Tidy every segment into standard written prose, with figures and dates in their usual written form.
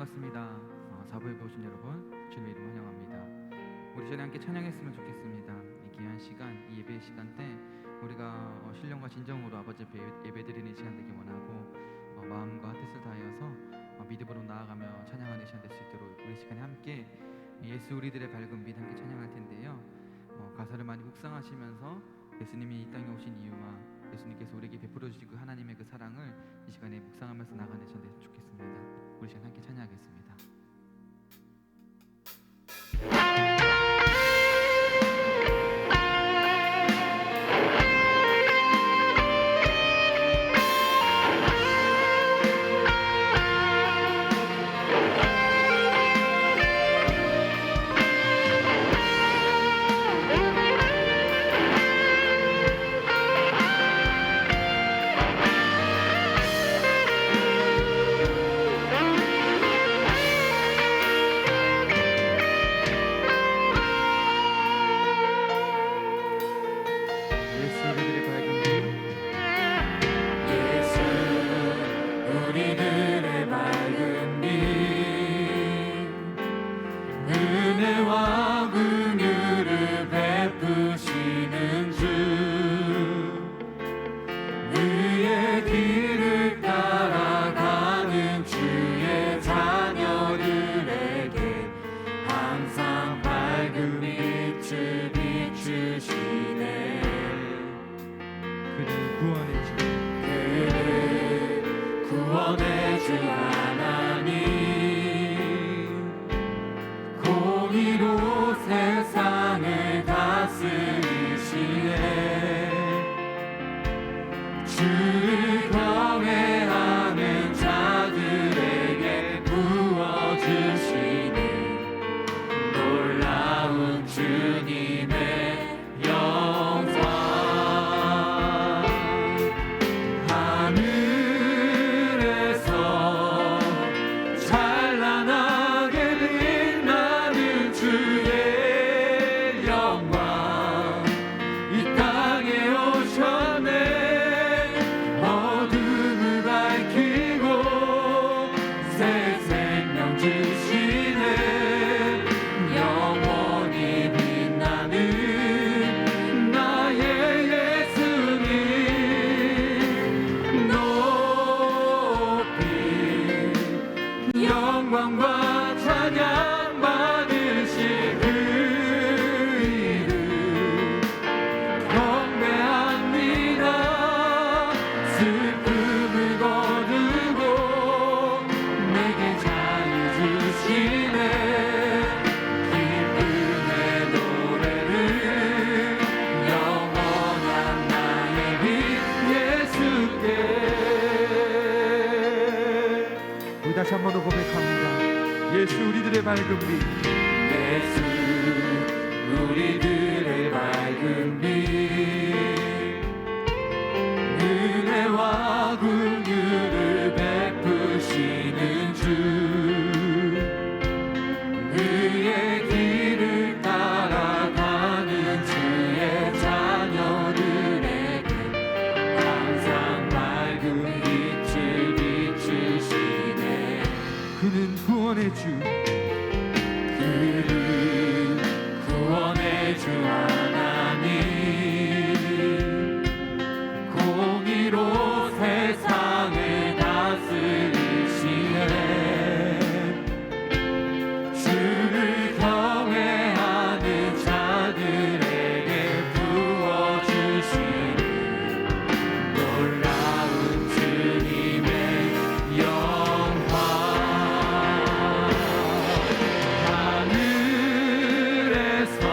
반갑습니다. 사부에 오신 여러분 주님의 이름 환영합니다. 우리 전에 함께 찬양했으면 좋겠습니다. 이 귀한 시간, 이 예배 시간 때 우리가 신령과 진정으로 아버지 앞에 예배드리는 시간 되기 원하고 마음과 뜻을 다하여서 믿음으로 나아가며 찬양하는 시간 될 수 있도록 우리 시간에 함께 예수 우리들의 밝은 빛 함께 찬양할 텐데요. 가사를 많이 묵상하시면서 예수님이 이 땅에 오신 이유와 예수님께서 우리에게 베풀어 주신 그 하나님의 그 사랑을 이 시간에 묵상하면서 나가는 시간 됐으면 좋겠습니다. 우리 시간 함께 찬양하겠습니다. 은혜와 긍휼을 베푸시는 주, 그의 길을 따라가는 주의 자녀들에게 항상 밝은 빛을 비추시네. 그는 구원의 주, 그는 구원의 주 하나님, 공의로 세상을 다스리시네. 주를 경외하는 자들에게 부어주시는 놀라운 주님의 영광. 하늘에서 찬란하게 빛나는 주의 영광, 이 땅에 오셨네. 어둠을 밝히고 새 생명 주시네. 영원히 빛나는 나의 예수님, 높이 영광과 찬양 받으실 그 이름 경배합니다. 슬픔을 거두고 내게 자유 주시네. 기쁨의 노래를 영원한 나의 빛 예수께. 우리 다시 한 번 더 고백합니다. 예수 우리들의 밝은 빛, 예수 우리들의 밝은 빛, 은혜와 긍휼을 베푸시는 주, 그의 길을 따라가는 주의 자녀들에게 항상 밝은 빛을 비추시네. 그는 구원의 주, 그는 구원의 주 하나님, 공의로 세상을 다스리시네. 주를 경외하는 자들에게 부어주시는 놀라운 주님의 영광. 하늘에서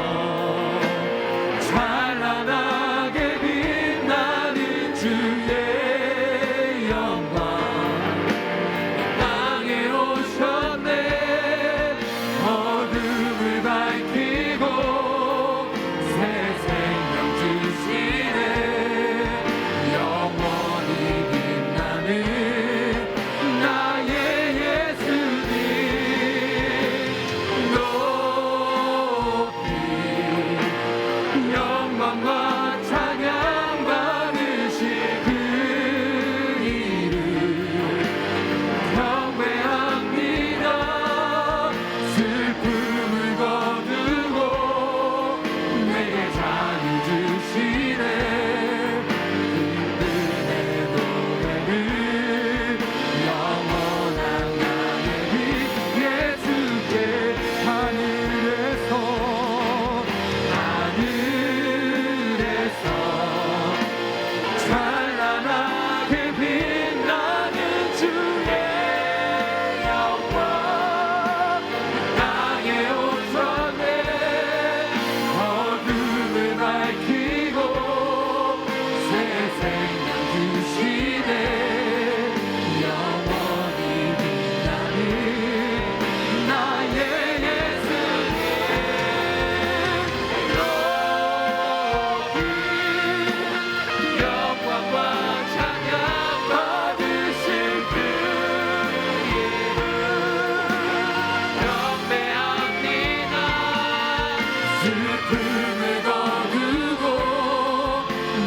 슬픔을 거두고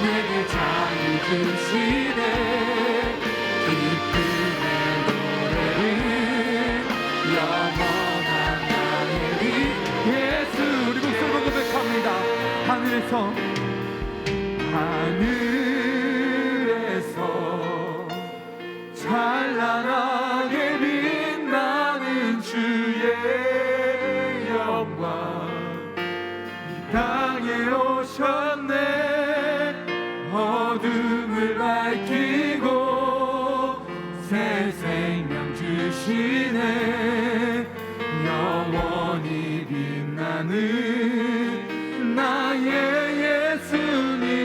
내게 자유 주시네 기쁨의 노래를 영원한 나의 빛 예수 우리 목소리로 고백합니다. 하늘에서 찬란하게 빛나는 주의 영광 이 땅에 오셨네 어둠을 밝히고 새 생명 주시네 영원히 빛나는 나의 예수님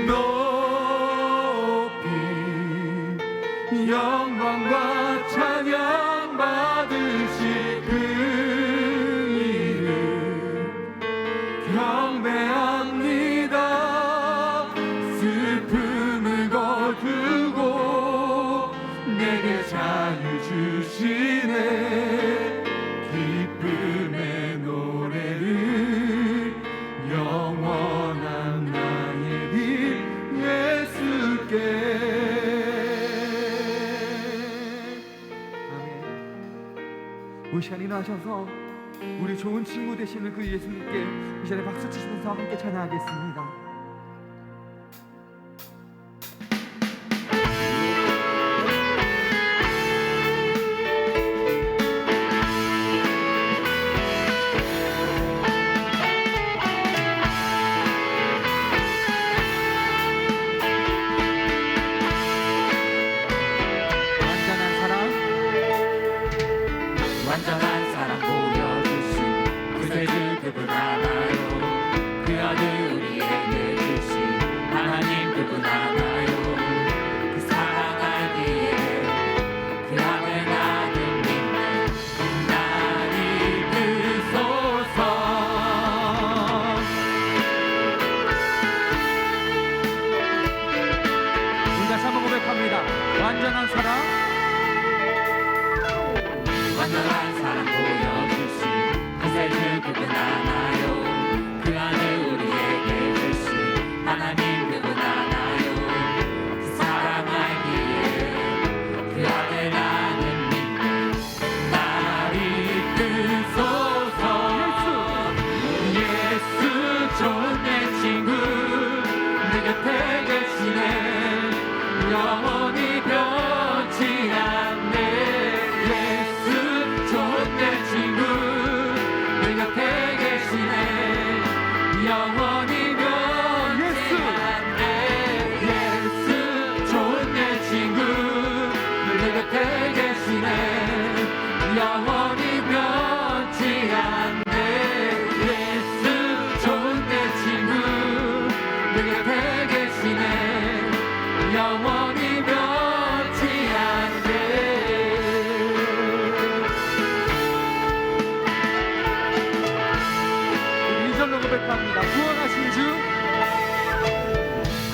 높이 영광과 찬양 받으실 그 이름 경배합니다 슬픔을 거두고 내게 자유 주시네 기쁨의 노래를 영원한 나의 빛 예수께 아멘. 이 시간 일어나셔서 우리 좋은 친구 되시는 그 예수님께 이 시간에 박수 치시면서 함께 찬양하겠습니다. 완전한 사랑 보여주신 구세주 그분 하나요 그 아들 우리에게 주신 하나님 그분 하나요 그 사랑 알기에 그 안에 나는 믿네 날 이끄소서 우리 다시 한번 고백합니다. 완전한 사랑 완전한 사랑 보여주신 구세주 그분 하나요 그 아들 우리에게 주신 하나님 그분 하나요 그 사랑 알기에 그 안에 나는 믿네 날 이끄소서 예수 좋은 내 친구 내 곁에 계시네 영원히 변치 않네 예수 좋은 내 친구 내 곁에 계시네 영원히 변치 않네 예수 좋은 내 친구 내 곁에 계시네 영원히 변치 않네 예수 좋은 내 친구 내 곁에 계시네 영원히 변치 않네 이절로 고백합니다. 구원하신 주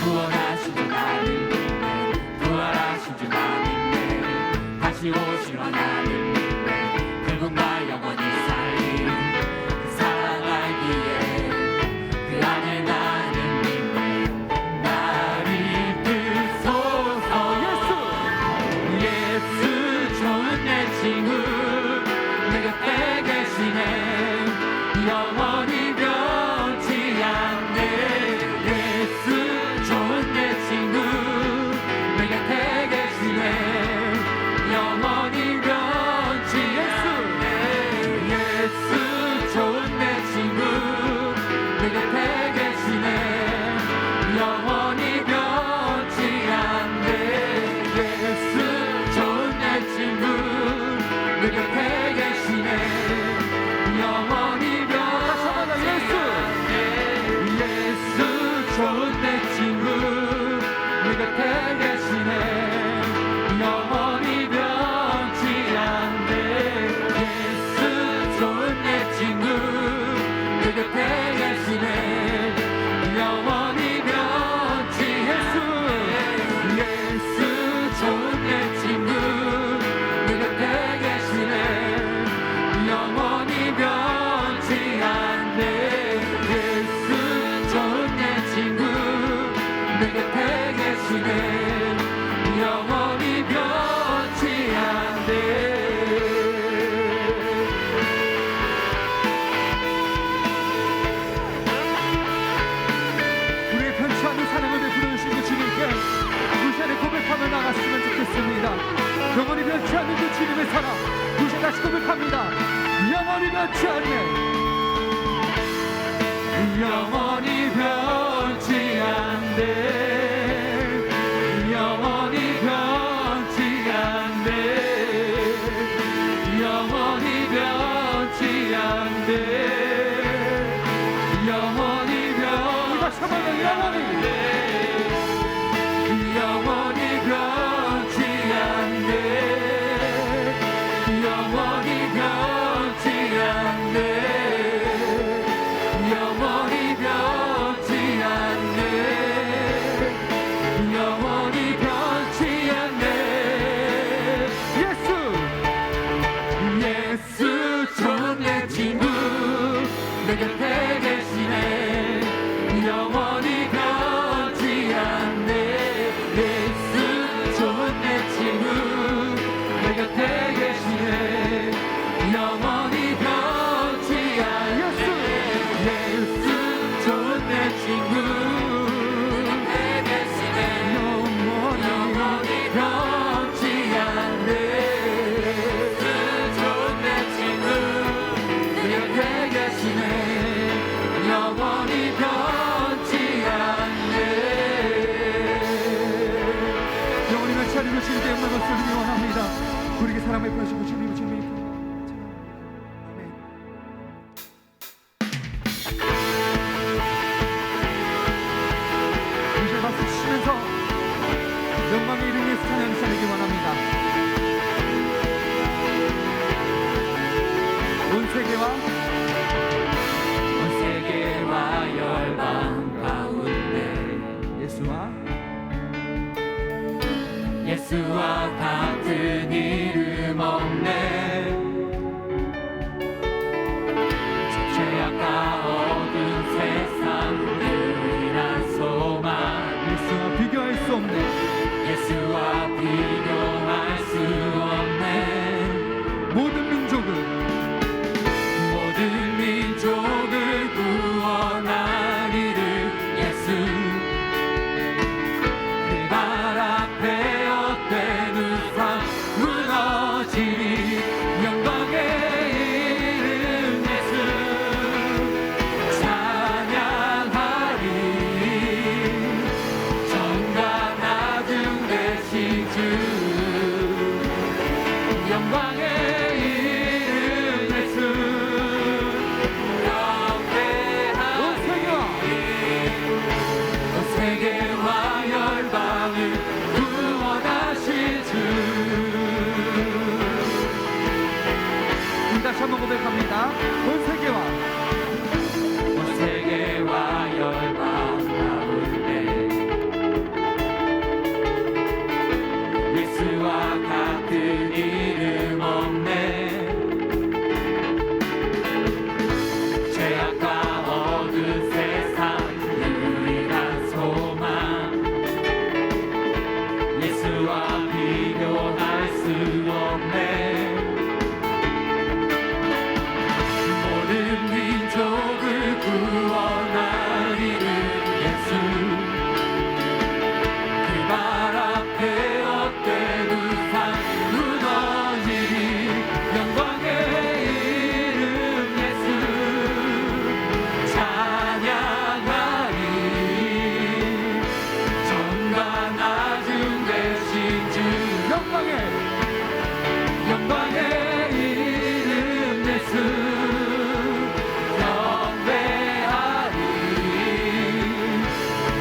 구원하신 주 나는 믿네 부활하신 주 나는 믿네 다시 오시러 나는 믿네 그분과 영원히 살림 그 사랑 알기에 그 안에 나는 믿네 날 이끄소서 예수 좋은 내 친구 내 곁에 계시네 영원히 변치 않네 예수 좋은 내 친구 내 곁에 계시네 영원히 변치 않네 예수 좋은 내 친구 내 곁에 계시네 영원히 변치 않네 예수 좋은 내 친구 내 곁에 계시네 영원히 변치 않네 예수 좋은 내 친구 내 곁에 계시네 영원히 변치 않네 예수 좋은 내 친구 내 곁에 계시네 영원히 변치 않네 예수 좋은 내 친구 내 곁에 계시네 영원히 변치 영원히 변치 않네 영원히 변치 않네 영원히 변치 않네 영원히 다시 한번 영원히 영원히 변치 않네 영원히 변치 않네 영원히 변치 않네 영원히 변치 않네 예수 좋은 내 친구 내 곁에 계시네 영원히 변치 않네 예수 좋은 내 친구 내 곁에 계시네 영원히 변치 않네 예수 좋은 내 친구 내 곁에 계시네 영원히 변치 않네 예수 좋은 내 친구 내 곁에 계시네 영원히 변치 않네 영원히 멸치하리로 주님께 영광을 돌리기 원합니다. 우리에게 사랑을 베푸시고 주님을 아멘. 이제 박수 치시면서 영광의 이름 예수 찬양 드리기 원합니다. 온 세계와 세계와 열방 가운데 예수와 같은 이름 없네 죄악과 어두운 세상 유일한 소망 예수와 비교할 수 없네. 예수와 비교할 수 없네 모든 민족을 구원하리를 예수 그 발 앞에 헛된 우상 무너지리 영광의 이름 예수 찬양하리 전과 나중 되신 주 영광의 이름 예수 세계와 열방을 구원하실 주 다시 한번 고백합니다. 온 세계와 열방 가운데 예수와 같은 이름 없네 죄악과 어두운 세상 유일한 소망 예수와 비교할 수 없네 모든 민족을 구원하리는 예수 그 발 앞에 헛된 우상 무너지리 영광의 이름 예수 찬양하리 전과 나중 되신 주 영광의 이름 예수 경배하리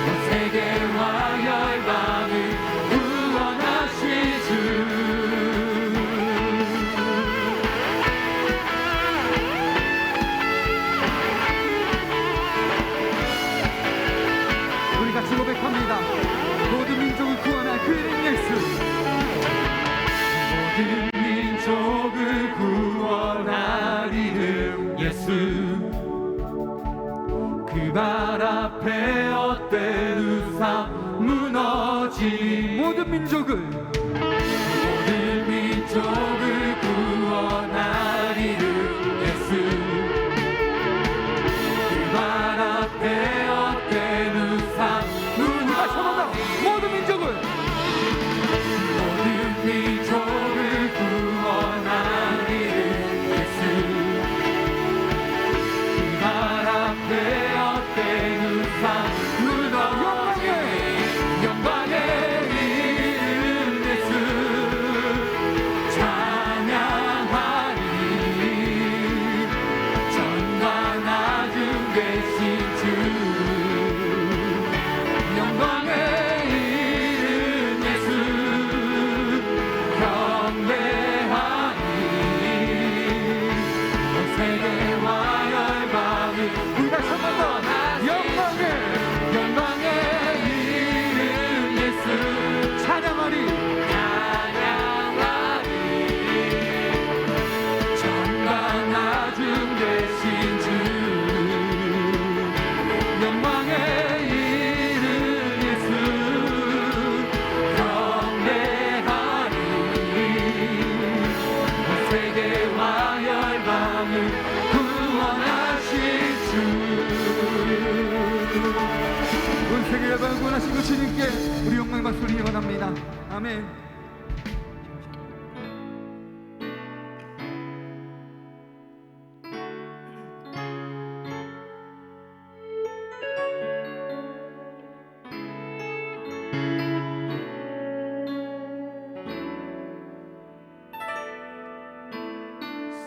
온 세계와 열방을 구원하실 주 우리 같이 고백합니다. 모든 민족을 구원할 그 이름 예수 모든 민족을 구원할 이름 예수 그 발 앞에 헛된 우상 무너지 모든 민족을 구원할 이름 예수 그 발 앞에 헛된 우상 무너지 모든 민족을 구원할 이름 예수 그 발 앞에 헛된 살아신 그 주님께 우리 영광의 박수를 원합니다. 아멘.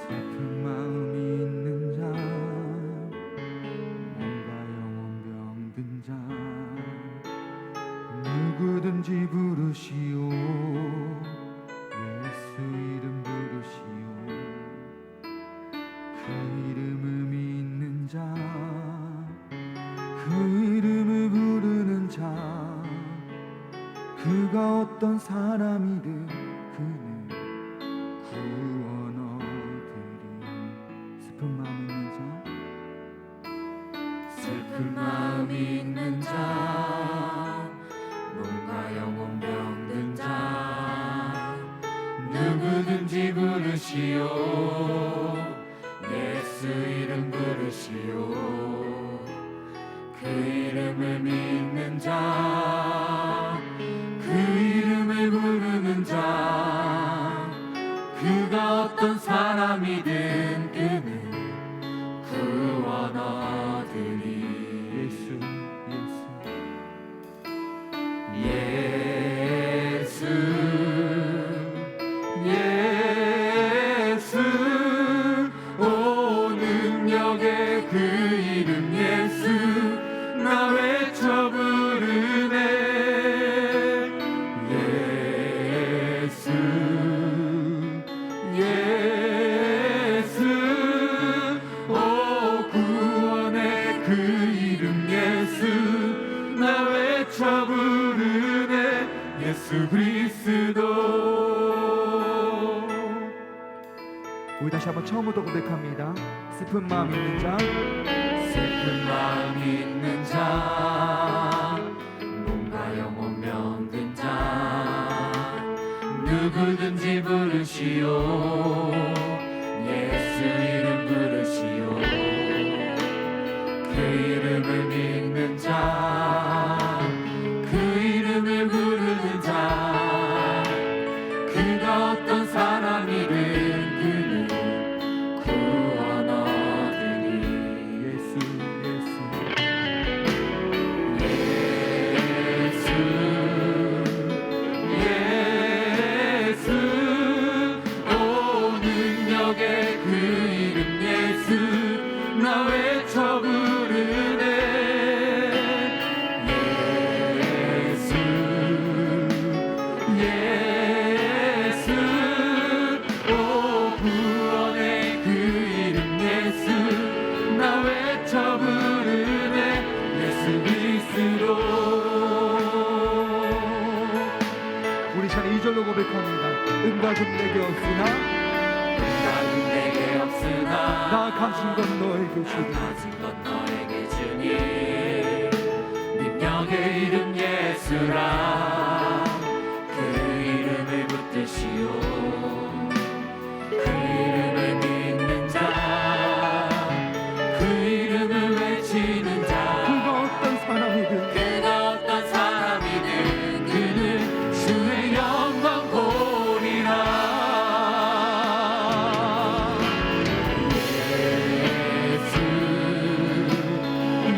슬픈 마음이 있는 자, 몸과 영혼 병든 자, 누구든지 부르시오. 예수 이름 부르시오. 그 이름을 믿는 자, 그 이름을 부르는 자, 그가 어떤 사람이든 그는 구원 얻으리. 슬픈 마음 있는 자, 슬픈 마음 있는 자, 몸과 영혼 병든 자, 누구든지 부르시오. 예수 이름 부르시오. 그 이름을 믿는 자, 그 이름을 부르는 자, 그가 어떤 사람이든 그는 구원 얻으리. 예수 예수 오 능력의 그 이름 예수 나 외쳐 부르네. 예수 예수 오 구원의 그 이름 예수 나 외쳐 부르네. 예수 그리스도. 우리 다시 한번 처음부터 고백합니다. 슬픈 마음 있는 자, 슬픈 마음 있는 자, 몸과 영혼 병든 자, 누구든지 부르시오. 예수 이름 부르시오. 그 이름을 믿는 자, 그 이름을 부르는 자, 그가 어떤 사람이든 그는 구원 얻으리. 예수 예수 오 능력의 그 이름 예수 나 외쳐 부르네. 예수 예수 오 구원의 그 이름 예수 나 외쳐 부르네. 예수 그리스도. 우리 전 2절로 고백합니다. 응답은 내게 없으나 응답은 내게 없으나 나 가진 건 너에게 주리. 가진 것 너에게 주니. 능력의 이름 예수라 그 이름을 붙드시오. 그 이름을 믿는 자, 그 이름을 외치는 자, 그가 어떤 사람이든 그가 어떤 사람이든 그는 주의 영광 보리라.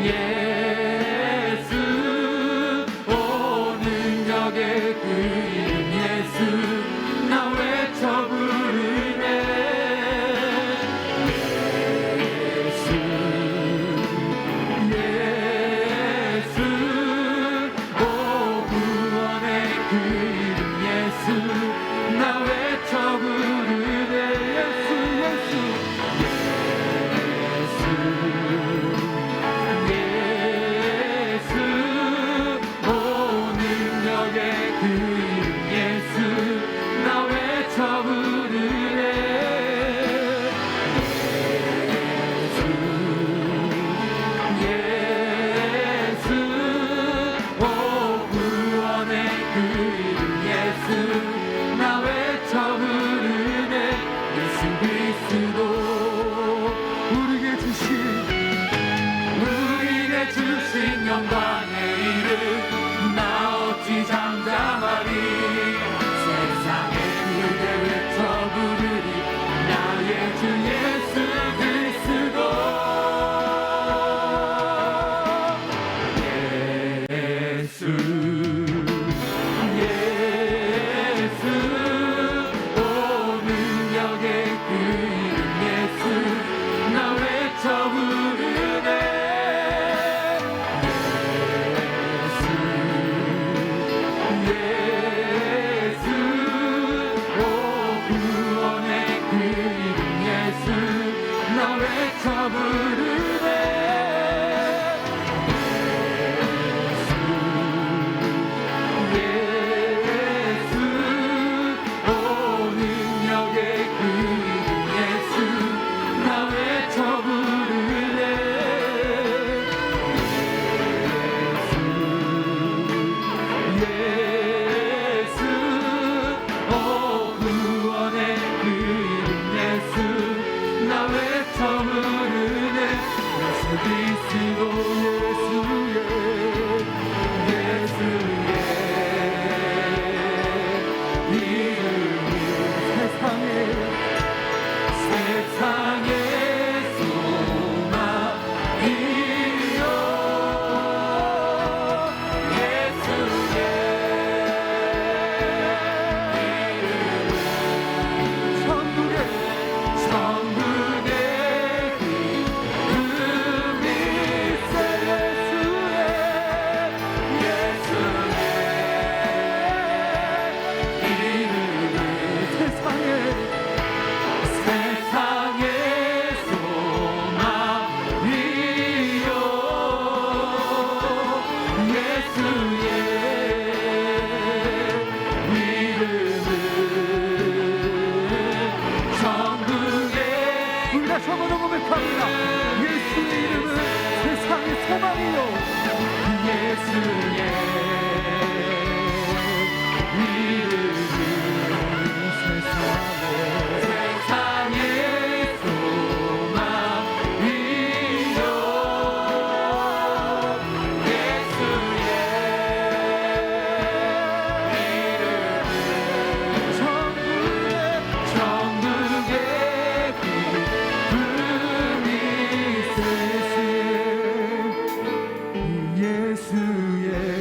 예수 오 능력의 그 이름 예수 나 외쳐 부르네. 예수 예수 오 구원의 그 이름 예수 나 외쳐 부르네. 예수 예수 오 능력의 그 이름 예수 나 외쳐 부르네. 예수 오 구원의 그 이름 예수 나 외쳐 부르네. 예수 그리스도. 우리에게 주신 영광의 이름 그리스도 예수의 이름이 세상의 소망이요 예수의 천국의 이름이 저번에 고백합니다. 예수의 이름은 세상의 소망이요 예수의 이름은 세상의 소망이요 예수의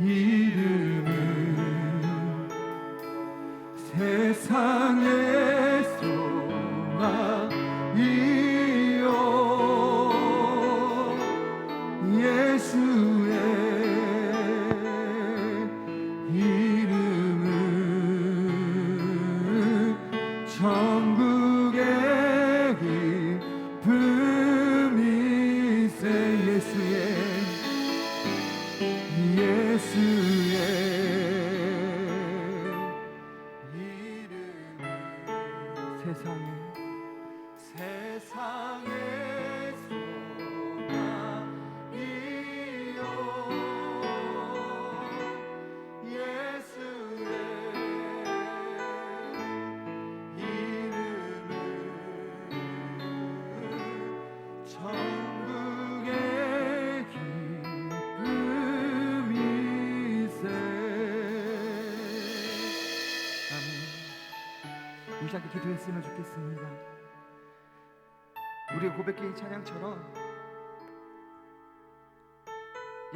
이름은 천국의 세상의 소망이요 예수의 이름은 천국의 기쁨이세 예수의 세상의 소망이요 예수의 이름은 천국의 기쁨이세. 아멘. 우리 함께 기도했으면 좋겠습니다. 우리의 고백의 찬양처럼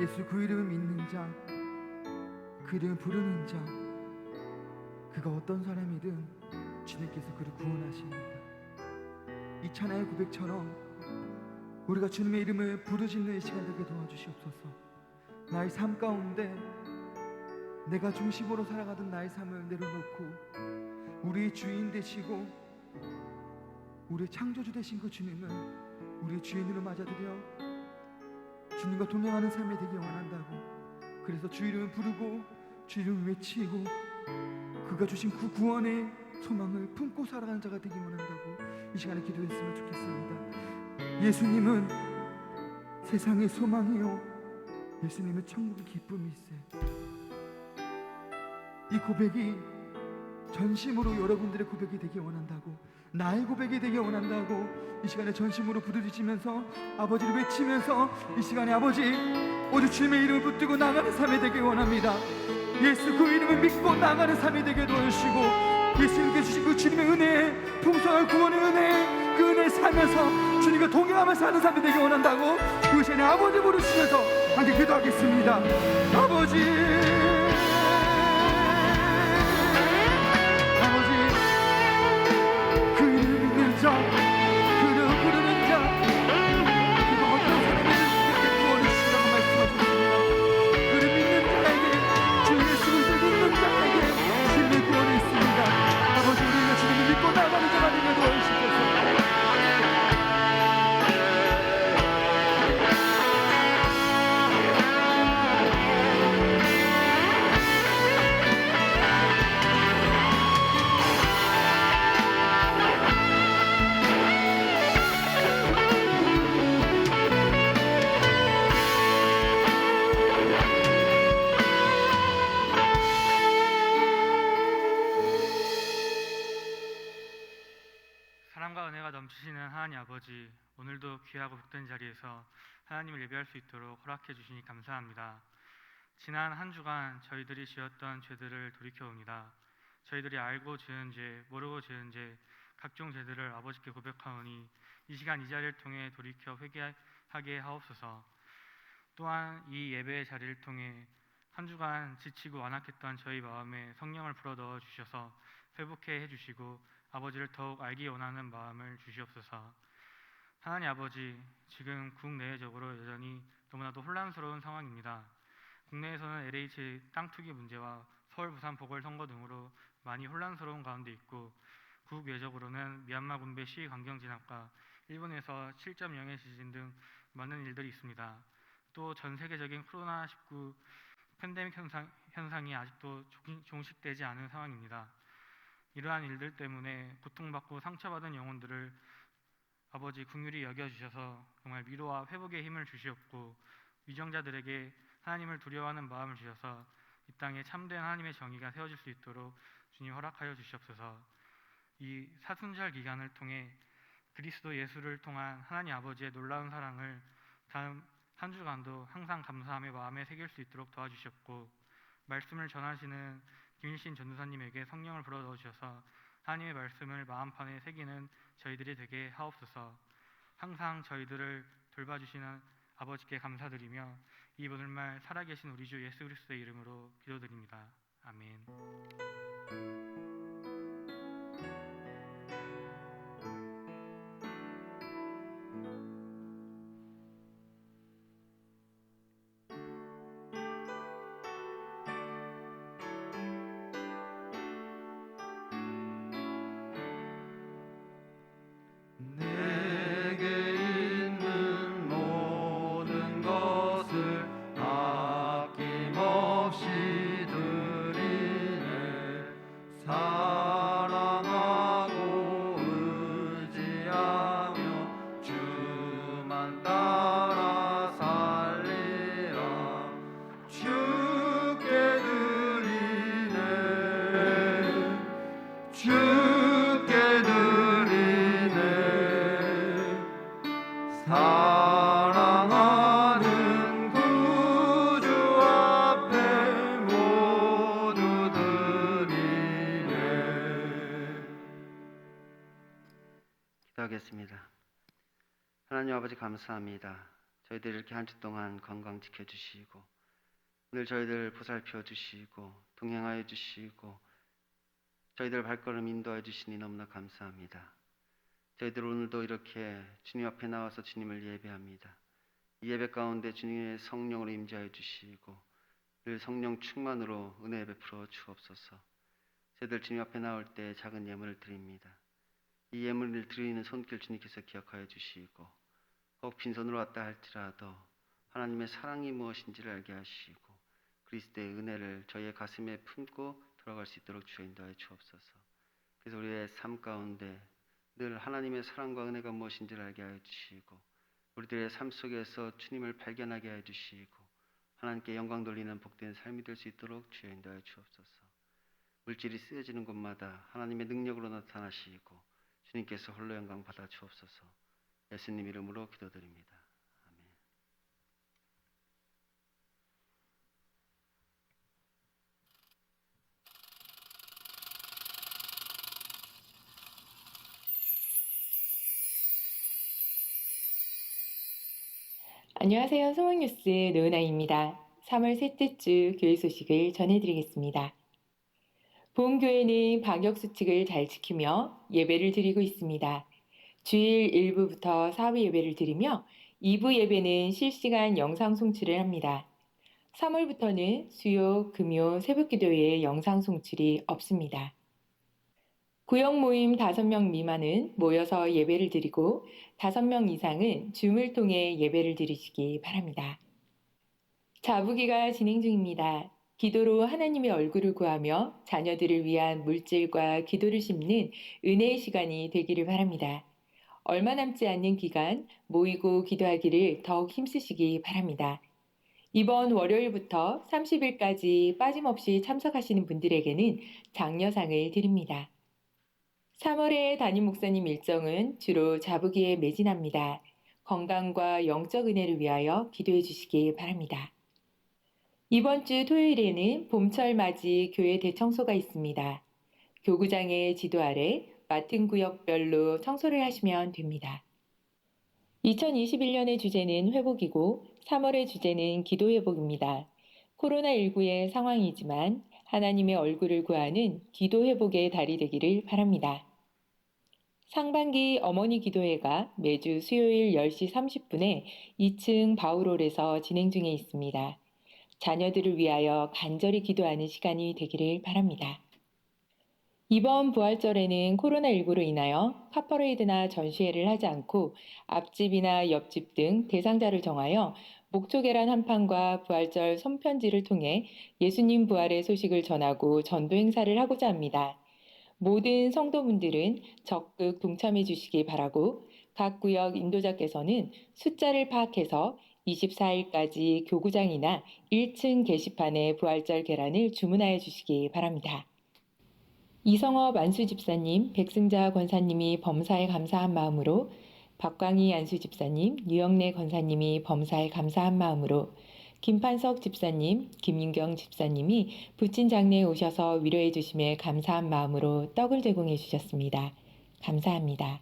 예수 그 이름을 믿는 자, 그 이름을 부르는 자, 그가 어떤 사람이든 주님께서 그를 구원하십니다. 이 찬양의 고백처럼 우리가 주님의 이름을 부르짖는 이 시간 되게 도와주시옵소서. 나의 삶 가운데 내가 중심으로 살아가던 나의 삶을 내려놓고 우리의 주인 되시고 우리의 창조주 되신 그 주님을 우리의 주인으로 맞아들여 주님과 동행하는 삶이 되기 원한다고. 그래서 주 이름을 부르고 주 이름을 외치고 그가 주신 그 구원의 소망을 품고 살아가는 자가 되기 원한다고 이 시간에 기도했으면 좋겠습니다. 예수님은 세상의 소망이요 예수님은 천국의 기쁨이세. 이 고백이 전심으로 여러분들의 고백이 되기 원한다고, 나의 고백이 되기 원한다고 이 시간에 전심으로 부르짖으면서 아버지를 외치면서 이 시간에 아버지 오직 주님의 이름을 붙들고 나가는 삶이 되기 원합니다. 예수 그 이름을 믿고 나가는 삶이 되게 도와주시고 예수님께 주신 그 주님의 은혜, 풍성한 구원의 은혜, 그 은혜를 살면서 주님과 동행하면서 사는 삶이 되기 원한다고 그 시간에 아버지 부르시면서 함께 기도하겠습니다. 아버지 아버지, 오늘도 귀하고 복된 자리에서 하나님을 예배할 수 있도록 허락해 주시니 감사합니다. 지난 한 주간 저희들이 지었던 죄들을 돌이켜옵니다. 저희들이 알고 지은 죄, 모르고 지은 죄, 각종 죄들을 아버지께 고백하오니 이 시간 이 자리를 통해 돌이켜 회개하게 하옵소서. 또한 이 예배의 자리를 통해 한 주간 지치고 완악했던 저희 마음에 성령을 불어넣어 주셔서 회복해 해주시고 아버지를 더욱 알기 원하는 마음을 주시옵소서. 하나님 아버지, 지금 국내외적으로 여전히 너무나도 혼란스러운 상황입니다. 국내에서는 LH 땅 투기 문제와 서울, 부산 보궐선거 등으로 많이 혼란스러운 가운데 있고, 국외적으로는 미얀마 군배 시위 강경 진압과 일본에서 7.0의 지진 등 많은 일들이 있습니다. 또 전 세계적인 코로나19 팬데믹 현상이 아직도 종식되지 않은 상황입니다. 이러한 일들 때문에 고통받고 상처받은 영혼들을 아버지 긍휼히 여겨주셔서 정말 위로와 회복의 힘을 주시옵고, 위정자들에게 하나님을 두려워하는 마음을 주셔서 이 땅에 참된 하나님의 정의가 세워질 수 있도록 주님 허락하여 주시옵소서. 이 사순절 기간을 통해 그리스도 예수를 통한 하나님 아버지의 놀라운 사랑을 다음 한 주간도 항상 감사함의 마음에 새길 수 있도록 도와주셨고, 말씀을 전하시는 김일신 전도사님에게 성령을 불어넣어 주셔서 하나님의 말씀을 마음판에 새기는 저희들이 되게 하옵소서. 항상 저희들을 돌봐주시는 아버지께 감사드리며 이 오늘날 살아계신 우리 주 예수 그리스도의 이름으로 기도드립니다. 아멘. 내게 있는 모든 것을 아낌없이 드리네. 사랑하고 의지하며 주만 따라 살리라. 주께 드리네. 주께 드리네. 사랑하는 구주 앞에 모두 드리네. 기도하겠습니다. 하나님 아버지 감사합니다. 저희들 이렇게 한 주 동안 건강 지켜주시고 오늘 저희들 보살펴 주시고 동행하여 주시고 저희들 발걸음 인도하여 주시니 너무나 감사합니다. 저희들 오늘도 이렇게 주님 앞에 나와서 주님을 예배합니다. 이 예배 가운데 주님의 성령으로 임재하여 주시고 늘 성령 충만으로 은혜 베풀어 주옵소서. 저희들 주님 앞에 나올 때 작은 예물을 드립니다. 이 예물을 드리는 손길 주님께서 기억하여 주시고 혹 빈손으로 왔다 할지라도 하나님의 사랑이 무엇인지를 알게 하시고 그리스도의 은혜를 저희의 가슴에 품고 들어갈 수 있도록 주여 인도하여 주옵소서. 그래서 우리의 삶 가운데 늘 하나님의 사랑과 은혜가 무엇인지를 알게 하여 주시고 우리들의 삶 속에서 주님을 발견하게 하여 주시고 하나님께 영광 돌리는 복된 삶이 될 수 있도록 주여 인도하여 주옵소서. 물질이 쓰여지는 곳마다 하나님의 능력으로 나타나시고 주님께서 홀로 영광 받아 주옵소서. 예수님 이름으로 기도드립니다. 아멘. 안녕하세요. 소망뉴스 노은아입니다. 3월 셋째 주 교회 소식을 전해드리겠습니다. 본교회는 방역수칙을 잘 지키며 예배를 드리고 있습니다. 주일 1부부터 4부 예배를 드리며 2부 예배는 실시간 영상 송출을 합니다. 3월부터는 수요, 금요, 새벽기도회에 영상 송출이 없습니다. 구역 모임 5명 미만은 모여서 예배를 드리고 5명 이상은 줌을 통해 예배를 드리시기 바랍니다. 자부기가 진행 중입니다. 기도로 하나님의 얼굴을 구하며 자녀들을 위한 물질과 기도를 심는 은혜의 시간이 되기를 바랍니다. 얼마 남지 않는 기간 모이고 기도하기를 더욱 힘쓰시기 바랍니다. 이번 월요일부터 30일까지 빠짐없이 참석하시는 분들에게는 장려상을 드립니다. 3월의 담임 목사님 일정은 주로 자부기에 매진합니다. 건강과 영적 은혜를 위하여 기도해 주시기 바랍니다. 이번 주 토요일에는 봄철 맞이 교회 대청소가 있습니다. 교구장의 지도 아래 맡은 구역별로 청소를 하시면 됩니다. 2021년의 주제는 회복이고 3월의 주제는 기도 회복입니다. 코로나19의 상황이지만 하나님의 얼굴을 구하는 기도 회복의 달이 되기를 바랍니다. 상반기 어머니 기도회가 매주 수요일 10시 30분에 2층 바울홀에서 진행 중에 있습니다. 자녀들을 위하여 간절히 기도하는 시간이 되기를 바랍니다. 이번 부활절에는 코로나19로 인하여 카퍼레이드나 전시회를 하지 않고 앞집이나 옆집 등 대상자를 정하여 목초 계란 한 판과 부활절 손편지를 통해 예수님 부활의 소식을 전하고 전도 행사를 하고자 합니다. 모든 성도분들은 적극 동참해 주시기 바라고 각 구역 인도자께서는 숫자를 파악해서 24일까지 교구장이나 1층 게시판에 부활절 계란을 주문하여 주시기 바랍니다. 이성업 안수집사님, 백승자 권사님이 범사에 감사한 마음으로, 박광희 안수집사님, 유영래 권사님이 범사에 감사한 마음으로, 김판석 집사님, 김윤경 집사님이 부친 장례에 오셔서 위로해 주심에 감사한 마음으로 떡을 제공해 주셨습니다. 감사합니다.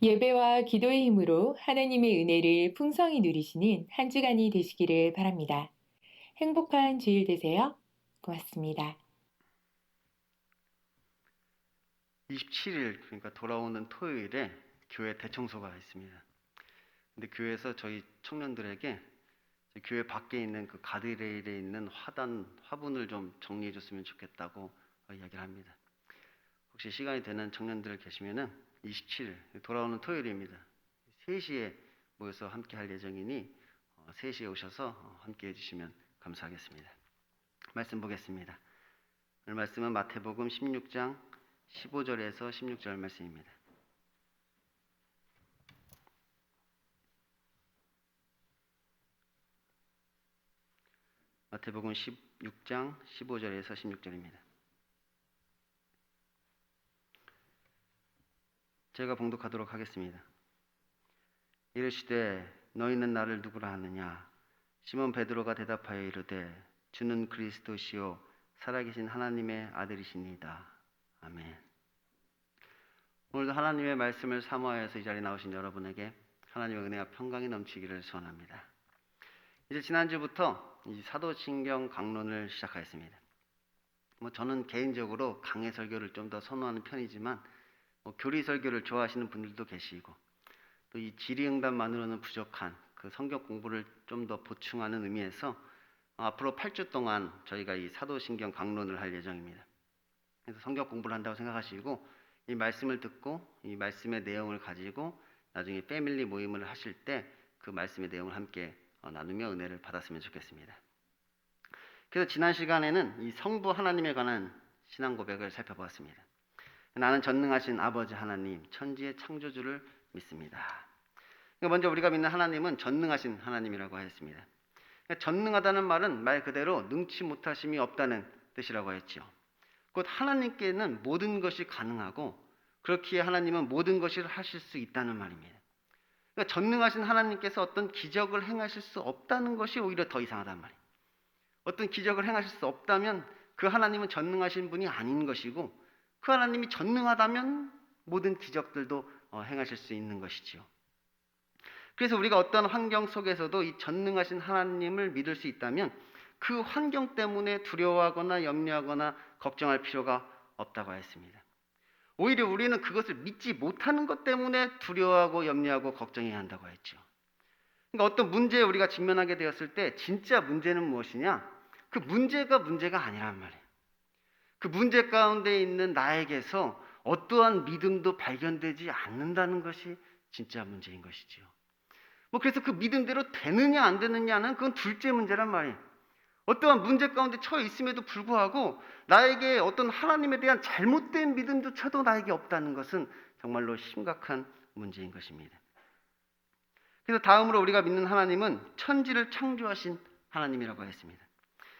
예배와 기도의 힘으로 하나님의 은혜를 풍성히 누리시는 한 주간이 되시기를 바랍니다. 행복한 주일 되세요. 고맙습니다. 27일, 그러니까 돌아오는 토요일에 교회 대청소가 있습니다. 근데 교회에서 저희 청년들에게 교회 밖에 있는 그 가드레일에 있는 화분을 좀 정리해 줬으면 좋겠다고 이야기를 합니다. 혹시 시간이 되는 청년들 계시면은 27일 돌아오는 토요일입니다. 3시에 모여서 함께 할 예정이니 3시에 오셔서 함께 해주시면 감사하겠습니다. 말씀 보겠습니다. 오늘 말씀은 마태복음 16장 15절에서 16절 말씀입니다. 마태복음 16장 15절에서 16절입니다. 제가 봉독하도록 하겠습니다. 이르시되 너희는 나를 누구라 하느냐? 시몬 베드로가 대답하여 이르되 주는 그리스도시요 살아계신 하나님의 아들이시니이다. 아멘. 오늘도 하나님의 말씀을 사모하여서 이 자리에 나오신 여러분에게 하나님의 은혜와 평강이 넘치기를 소원합니다. 이제 지난주부터 이 사도신경 강론을 시작하였습니다. 저는 개인적으로 강해 설교를 좀 더 선호하는 편이지만 교리 설교를 좋아하시는 분들도 계시고 또 이 질의응답만으로는 부족한 그 성경 공부를 좀 더 보충하는 의미에서 앞으로 8주 동안 저희가 이 사도신경 강론을 할 예정입니다. 그래서 성경 공부를 한다고 생각하시고 이 말씀을 듣고 이 말씀의 내용을 가지고 나중에 패밀리 모임을 하실 때 그 말씀의 내용을 함께 나누며 은혜를 받았으면 좋겠습니다. 그래서 지난 시간에는 이 성부 하나님에 관한 신앙 고백을 살펴보았습니다. 나는 전능하신 아버지 하나님, 천지의 창조주를 믿습니다. 먼저 우리가 믿는 하나님은 전능하신 하나님이라고 하였습니다. 전능하다는 말은 말 그대로 능치 못하심이 없다는 뜻이라고 했지요. 곧 하나님께는 모든 것이 가능하고 그렇기에 하나님은 모든 것을 하실 수 있다는 말입니다. 그러니까 전능하신 하나님께서 어떤 기적을 행하실 수 없다는 것이 오히려 더 이상하단 말이에요. 어떤 기적을 행하실 수 없다면 그 하나님은 전능하신 분이 아닌 것이고 그 하나님이 전능하다면 모든 기적들도 행하실 수 있는 것이지요. 그래서 우리가 어떤 환경 속에서도 이 전능하신 하나님을 믿을 수 있다면 그 환경 때문에 두려워하거나 염려하거나 걱정할 필요가 없다고 했습니다. 오히려 우리는 그것을 믿지 못하는 것 때문에 두려워하고 염려하고 걱정해야 한다고 했죠. 그러니까 어떤 문제에 우리가 직면하게 되었을 때 진짜 문제는 무엇이냐? 그 문제가 문제가 아니란 말이에요. 그 문제 가운데 있는 나에게서 어떠한 믿음도 발견되지 않는다는 것이 진짜 문제인 것이지요. 그래서 그 믿음대로 되느냐 안 되느냐는 그건 둘째 문제란 말이에요. 어떠한 문제 가운데 처해 있음에도 불구하고 나에게 어떤 하나님에 대한 잘못된 믿음조차도 나에게 없다는 것은 정말로 심각한 문제인 것입니다. 그래서 다음으로 우리가 믿는 하나님은 천지를 창조하신 하나님이라고 했습니다.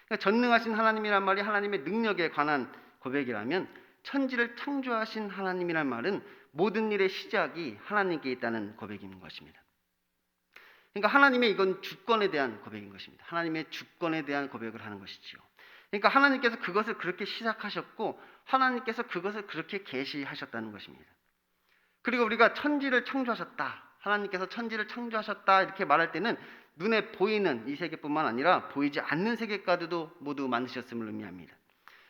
그러니까 전능하신 하나님이란 말이 하나님의 능력에 관한 고백이라면 천지를 창조하신 하나님이란 말은 모든 일의 시작이 하나님께 있다는 고백인 것입니다. 그러니까 하나님의 이건 주권에 대한 고백인 것입니다. 하나님의 주권에 대한 고백을 하는 것이지요. 그러니까 하나님께서 그것을 그렇게 시작하셨고 하나님께서 그것을 그렇게 계시하셨다는 것입니다. 그리고 우리가 천지를 창조하셨다, 하나님께서 천지를 창조하셨다 이렇게 말할 때는 눈에 보이는 이 세계뿐만 아니라 보이지 않는 세계까지도 모두 만드셨음을 의미합니다.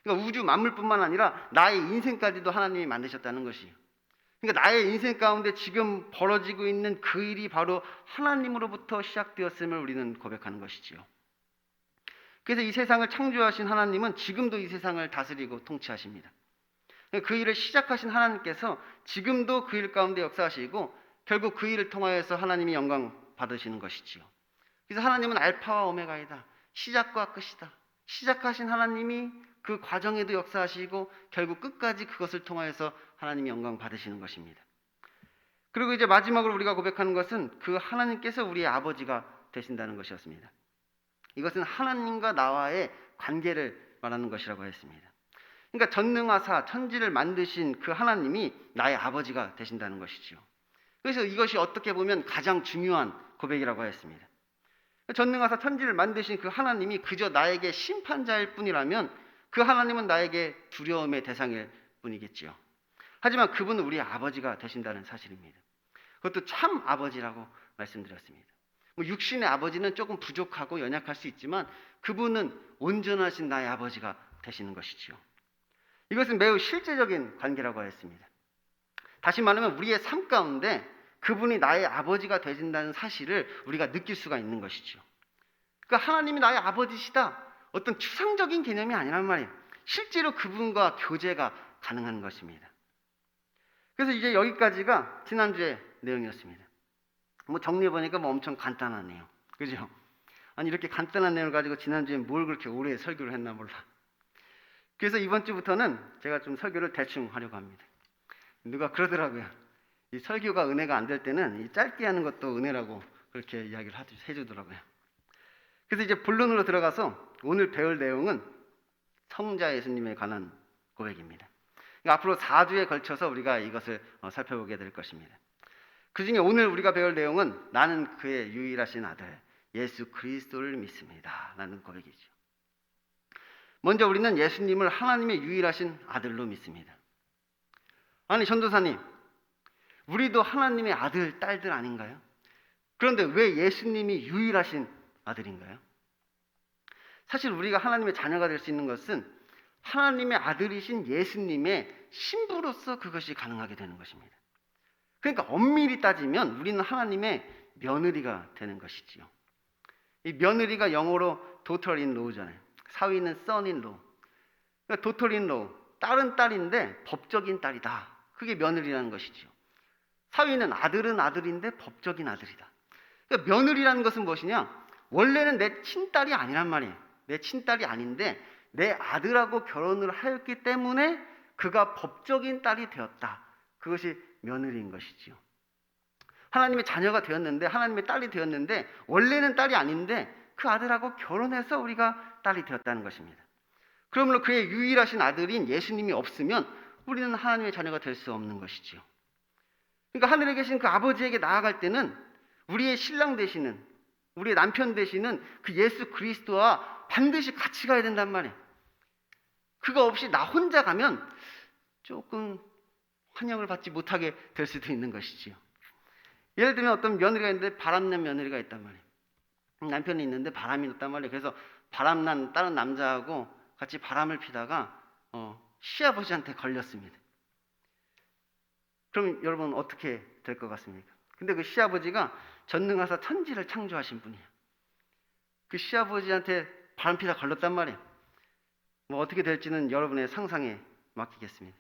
그러니까 우주 만물뿐만 아니라 나의 인생까지도 하나님이 만드셨다는 것이에요. 그러니까 나의 인생 가운데 지금 벌어지고 있는 그 일이 바로 하나님으로부터 시작되었음을 우리는 고백하는 것이지요. 그래서 이 세상을 창조하신 하나님은 지금도 이 세상을 다스리고 통치하십니다. 그 일을 시작하신 하나님께서 지금도 그 일 가운데 역사하시고 결국 그 일을 통하여서 하나님이 영광 받으시는 것이지요. 그래서 하나님은 알파와 오메가이다. 시작과 끝이다. 시작하신 하나님이 그 과정에도 역사하시고 결국 끝까지 그것을 통하여서 하나님이 영광 받으시는 것입니다. 그리고 이제 마지막으로 우리가 고백하는 것은 그 하나님께서 우리의 아버지가 되신다는 것이었습니다. 이것은 하나님과 나와의 관계를 말하는 것이라고 했습니다. 그러니까 전능하사 천지를 만드신 그 하나님이 나의 아버지가 되신다는 것이죠. 그래서 이것이 어떻게 보면 가장 중요한 고백이라고 했습니다. 전능하사 천지를 만드신 그 하나님이 그저 나에게 심판자일 뿐이라면 그 하나님은 나에게 두려움의 대상일 뿐이겠지요. 하지만 그분은 우리의 아버지가 되신다는 사실입니다. 그것도 참 아버지라고 말씀드렸습니다. 육신의 아버지는 조금 부족하고 연약할 수 있지만 그분은 온전하신 나의 아버지가 되시는 것이지요. 이것은 매우 실제적인 관계라고 했습니다. 다시 말하면 우리의 삶 가운데 그분이 나의 아버지가 되신다는 사실을 우리가 느낄 수가 있는 것이죠. 그러니까 하나님이 나의 아버지시다. 어떤 추상적인 개념이 아니란 말이에요. 실제로 그분과 교제가 가능한 것입니다. 그래서 이제 여기까지가 지난주의 내용이었습니다. 정리해보니까 엄청 간단하네요. 그죠? 아니, 이렇게 간단한 내용을 가지고 지난주에 뭘 그렇게 오래 설교를 했나 몰라. 그래서 이번 주부터는 제가 좀 설교를 대충 하려고 합니다. 누가 그러더라고요. 이 설교가 은혜가 안 될 때는 이 짧게 하는 것도 은혜라고 그렇게 이야기를 해주더라고요. 그래서 이제 본론으로 들어가서 오늘 배울 내용은 성자 예수님에 관한 고백입니다. 그러니까 앞으로 4주에 걸쳐서 우리가 이것을 살펴보게 될 것입니다. 그 중에 오늘 우리가 배울 내용은 나는 그의 유일하신 아들 예수 그리스도를 믿습니다 라는 고백이죠. 먼저 우리는 예수님을 하나님의 유일하신 아들로 믿습니다. 아니, 전도사님, 우리도 하나님의 아들, 딸들 아닌가요? 그런데 왜 예수님이 유일하신 아들인가요? 사실 우리가 하나님의 자녀가 될 수 있는 것은 하나님의 아들이신 예수님의 신부로서 그것이 가능하게 되는 것입니다. 그러니까 엄밀히 따지면 우리는 하나님의 며느리가 되는 것이지요. 이 며느리가 영어로 daughter in law잖아요. 사위는 son in law. 그러니까 daughter in law, 딸은 딸인데 법적인 딸이다. 그게 며느리라는 것이지요. 사위는 아들은 아들인데 법적인 아들이다. 그러니까 며느리라는 것은 무엇이냐? 원래는 내 친딸이 아니란 말이에요. 내 친딸이 아닌데 내 아들하고 결혼을 하였기 때문에 그가 법적인 딸이 되었다. 그것이 며느리인 것이지요. 하나님의 자녀가 되었는데, 하나님의 딸이 되었는데 원래는 딸이 아닌데 그 아들하고 결혼해서 우리가 딸이 되었다는 것입니다. 그러므로 그의 유일하신 아들인 예수님이 없으면 우리는 하나님의 자녀가 될 수 없는 것이지요. 그러니까 하늘에 계신 그 아버지에게 나아갈 때는 우리의 신랑 되시는, 우리의 남편 되시는 그 예수 그리스도와 반드시 같이 가야 된단 말이에요. 그거 없이 나 혼자 가면 조금 환영을 받지 못하게 될 수도 있는 것이지요. 예를 들면 어떤 며느리가 있는데 바람난 며느리가 있단 말이에요. 남편이 있는데 바람이 났단 말이에요. 그래서 바람난 다른 남자하고 같이 바람을 피다가 시아버지한테 걸렸습니다. 그럼 여러분 어떻게 될 것 같습니까? 근데 그 시아버지가 전능하사 천지를 창조하신 분이에요. 그 시아버지한테 바람피다 걸렸단 말이에요. 뭐 어떻게 될지는 여러분의 상상에 맡기겠습니다.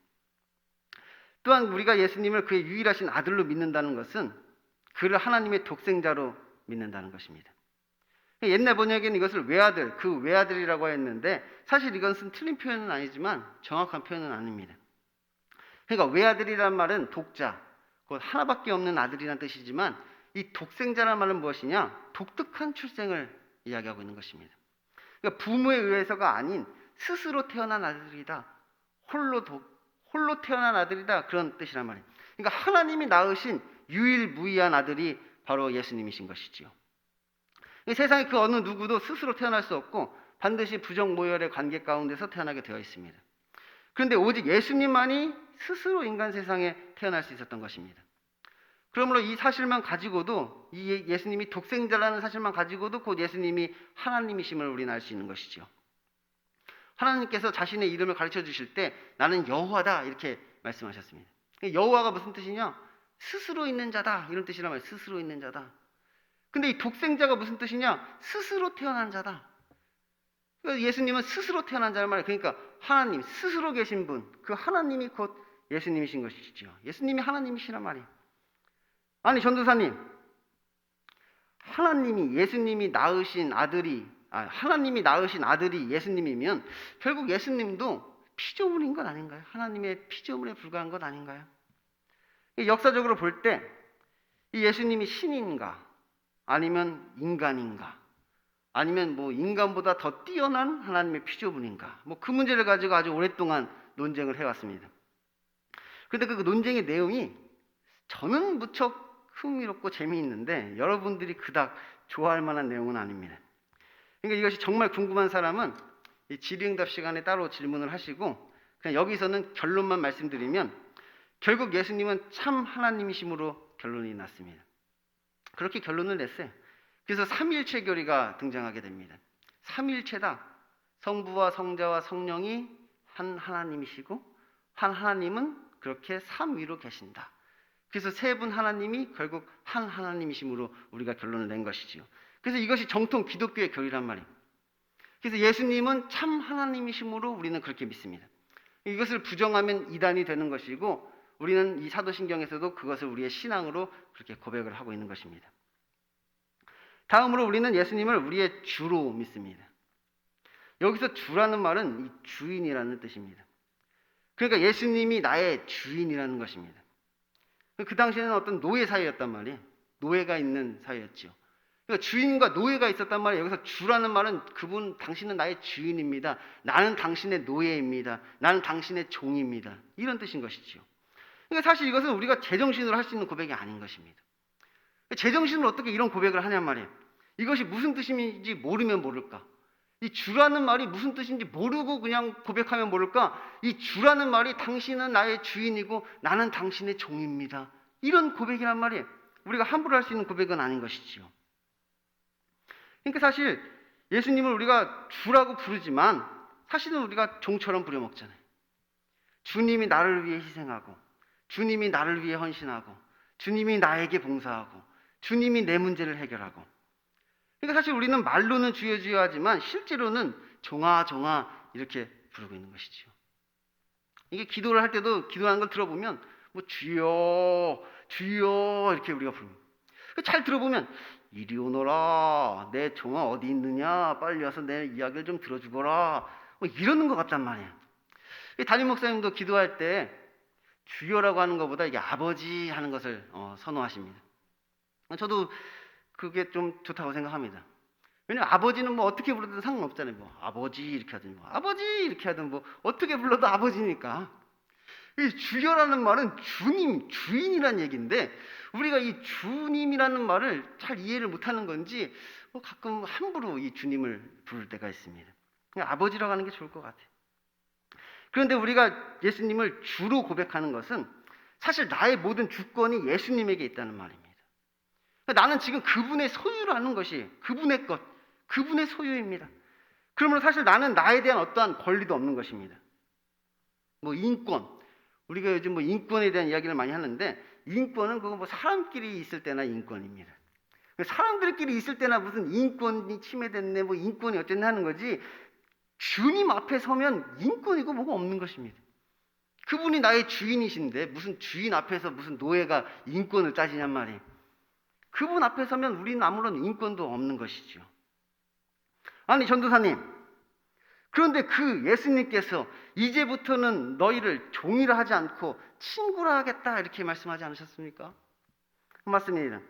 또한 우리가 예수님을 그의 유일하신 아들로 믿는다는 것은 그를 하나님의 독생자로 믿는다는 것입니다. 옛날 번역에는 이것을 외아들, 그 외아들이라고 했는데 사실 이것은 틀린 표현은 아니지만 정확한 표현은 아닙니다. 그러니까 외아들이란 말은 독자, 곧 하나밖에 없는 아들이란 뜻이지만 이 독생자란 말은 무엇이냐? 독특한 출생을 이야기하고 있는 것입니다. 그러니까 부모에 의해서가 아닌 스스로 태어난 아들이다. 홀로 태어난 아들이다. 그런 뜻이란 말이에요. 그러니까 하나님이 낳으신 유일무이한 아들이 바로 예수님이신 것이지요. 세상에 그 어느 누구도 스스로 태어날 수 없고 반드시 부정모혈의 관계 가운데서 태어나게 되어 있습니다. 그런데 오직 예수님만이 스스로 인간 세상에 태어날 수 있었던 것입니다. 그러므로 이 사실만 가지고도 이 예수님이 독생자라는 사실만 가지고도 곧 예수님이 하나님이심을 우리는 알 수 있는 것이죠. 하나님께서 자신의 이름을 가르쳐 주실 때 나는 여호와다 이렇게 말씀하셨습니다. 여호와가 무슨 뜻이냐? 스스로 있는 자다 이런 뜻이란 말이에요. 스스로 있는 자다. 근데 이 독생자가 무슨 뜻이냐? 스스로 태어난 자다. 그러니까 예수님은 스스로 태어난 자란 말이에요. 그러니까 하나님 스스로 계신 분, 그 하나님이 곧 예수님이신 것이죠. 예수님이 하나님이시란 말이에요. 아니 전도사님, 하나님이 예수님이 낳으신 아들이 하나님이 낳으신 아들이 예수님이면 결국 예수님도 피조물인 것 아닌가요? 하나님의 피조물에 불과한 것 아닌가요? 역사적으로 볼 때 이 예수님이 신인가 아니면 인간인가 아니면 뭐 인간보다 더 뛰어난 하나님의 피조물인가 뭐 그 문제를 가지고 아주 오랫동안 논쟁을 해왔습니다. 그런데 그 논쟁의 내용이 저는 무척 흥미롭고 재미있는데 여러분들이 그닥 좋아할 만한 내용은 아닙니다. 그러니까 이것이 정말 궁금한 사람은 이 질의응답 시간에 따로 질문을 하시고 그냥 여기서는 결론만 말씀드리면 결국 예수님은 참 하나님이심으로 결론이 났습니다. 그렇게 결론을 냈어요. 그래서 삼위일체 교리가 등장하게 됩니다. 삼위일체다. 성부와 성자와 성령이 한 하나님이시고 한 하나님은 그렇게 삼위로 계신다. 그래서 세 분 하나님이 결국 한 하나님이심으로 우리가 결론을 낸 것이지요. 그래서 이것이 정통 기독교의 교리란 말이에요. 그래서 예수님은 참 하나님이심으로 우리는 그렇게 믿습니다. 이것을 부정하면 이단이 되는 것이고 우리는 이 사도신경에서도 그것을 우리의 신앙으로 그렇게 고백을 하고 있는 것입니다. 다음으로 우리는 예수님을 우리의 주로 믿습니다. 여기서 주라는 말은 이 주인이라는 뜻입니다. 그러니까 예수님이 나의 주인이라는 것입니다. 그 당시에는 어떤 노예 사회였단 말이에요. 노예가 있는 사회였죠. 그러니까 주인과 노예가 있었단 말이에요. 여기서 주라는 말은 당신은 나의 주인입니다. 나는 당신의 노예입니다. 나는 당신의 종입니다. 이런 뜻인 것이죠. 그러니까 사실 이것은 우리가 제정신으로 할 수 있는 고백이 아닌 것입니다. 제정신으로 어떻게 이런 고백을 하냔 말이에요. 이것이 무슨 뜻인지 모르면 모를까? 이 주라는 말이 무슨 뜻인지 모르고 그냥 고백하면 모를까? 이 주라는 말이 당신은 나의 주인이고 나는 당신의 종입니다. 이런 고백이란 말이에요. 우리가 함부로 할 수 있는 고백은 아닌 것이지요. 그러니까 사실 예수님을 우리가 주라고 부르지만 사실은 우리가 종처럼 부려먹잖아요. 주님이 나를 위해 희생하고 주님이 나를 위해 헌신하고 주님이 나에게 봉사하고 주님이 내 문제를 해결하고 그러니까 사실 우리는 말로는 주여 주여 하지만 실제로는 종아 종아 이렇게 부르고 있는 것이죠. 이게 기도를 할 때도 기도하는 걸 들어보면 뭐 주여 주여 이렇게 우리가 부릅니다. 잘 들어보면 이리 오너라 내 종아 어디 있느냐 빨리 와서 내 이야기를 좀 들어주거라 뭐 이러는 것 같단 말이에요. 담임 목사님도 기도할 때 주여라고 하는 것보다 이게 아버지 하는 것을 선호하십니다. 저도 그게 좀 좋다고 생각합니다. 왜냐면 아버지는 뭐 어떻게 불러도 상관없잖아요. 뭐 아버지 이렇게 하든 뭐 아버지 이렇게 하든 뭐 어떻게 불러도 아버지니까. 이 주여라는 말은 주님, 주인이란 얘기인데 우리가 이 주님이라는 말을 잘 이해를 못하는 건지 가끔 함부로 이 주님을 부를 때가 있습니다. 그냥 아버지라고 하는 게 좋을 것 같아요. 그런데 우리가 예수님을 주로 고백하는 것은 사실 나의 모든 주권이 예수님에게 있다는 말입니다. 나는 지금 그분의 소유라는 것이 그분의 것, 그분의 소유입니다. 그러므로 사실 나는 나에 대한 어떠한 권리도 없는 것입니다. 뭐 인권, 우리가 요즘 뭐 인권에 대한 이야기를 많이 하는데 인권은 그거 뭐 사람끼리 있을 때나 인권입니다. 사람들끼리 있을 때나 무슨 인권이 침해됐네, 뭐 인권이 어쨌네 하는 거지, 주님 앞에 서면 인권이고 뭐가 없는 것입니다. 그분이 나의 주인이신데 무슨 주인 앞에서 무슨 노예가 인권을 따지냔 말이에요. 그분 앞에 서면 우리는 아무런 인권도 없는 것이죠. 아니 전도사님, 그런데 그 예수님께서 이제부터는 너희를 종이라 하지 않고 친구라 하겠다 이렇게 말씀하지 않으셨습니까? 맞습니다.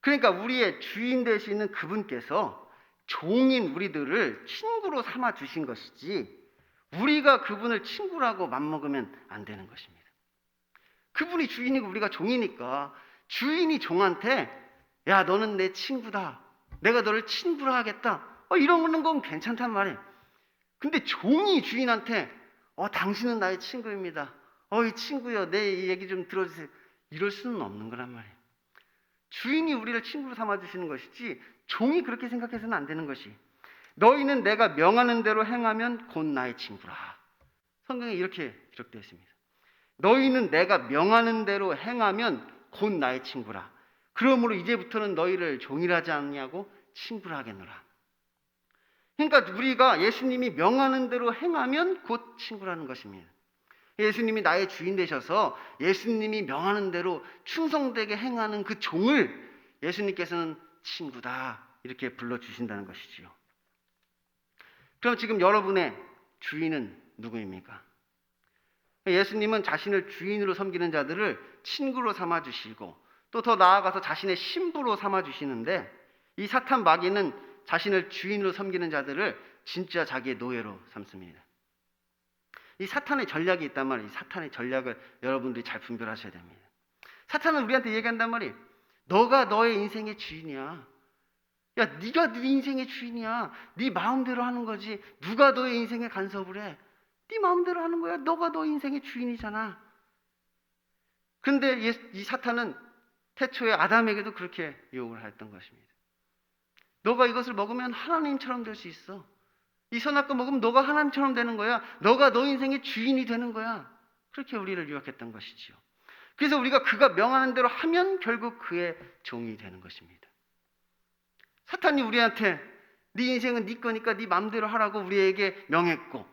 그러니까 우리의 주인 되시는 그분께서 종인 우리들을 친구로 삼아 주신 것이지 우리가 그분을 친구라고 맘먹으면 안 되는 것입니다. 그분이 주인이고 우리가 종이니까 주인이 종한테 야 너는 내 친구다, 내가 너를 친구로 하겠다, 이런 건 괜찮단 말이에요. 근데 종이 주인한테 당신은 나의 친구입니다, 이 친구요 내 얘기 좀 들어주세요, 이럴 수는 없는 거란 말이에요. 주인이 우리를 친구로 삼아주시는 것이지 종이 그렇게 생각해서는 안 되는 것이, 너희는 내가 명하는 대로 행하면 곧 나의 친구라. 성경에 이렇게 기록되어 있습니다. 너희는 내가 명하는 대로 행하면 곧 나의 친구라. 그러므로 이제부터는 너희를 종이라 하지 않냐고 친구라 하겠노라. 그러니까 우리가 예수님이 명하는 대로 행하면 곧 친구라는 것입니다. 예수님이 나의 주인 되셔서 예수님이 명하는 대로 충성되게 행하는 그 종을 예수님께서는 친구다 이렇게 불러주신다는 것이지요. 그럼 지금 여러분의 주인은 누구입니까? 예수님은 자신을 주인으로 섬기는 자들을 친구로 삼아주시고 또 더 나아가서 자신의 신부로 삼아주시는데, 이 사탄 마귀는 자신을 주인으로 섬기는 자들을 진짜 자기의 노예로 삼습니다. 이 사탄의 전략이 있단 말이에요. 이 사탄의 전략을 여러분들이 잘 분별하셔야 됩니다. 사탄은 우리한테 얘기한단 말이에요. 너가 너의 인생의 주인이야. 야, 네가 네 인생의 주인이야. 네 마음대로 하는 거지. 누가 너의 인생에 간섭을 해? 네 마음대로 하는 거야. 너가 너 인생의 주인이잖아. 그런데 이 사탄은 태초에 아담에게도 그렇게 유혹을 했던 것입니다. 너가 이것을 먹으면 하나님처럼 될 수 있어. 이 선악과 먹으면 너가 하나님처럼 되는 거야. 너가 너 인생의 주인이 되는 거야. 그렇게 우리를 유혹했던 것이지요. 그래서 우리가 그가 명하는 대로 하면 결국 그의 종이 되는 것입니다. 사탄이 우리한테 네 인생은 네 거니까 네 마음대로 하라고 우리에게 명했고,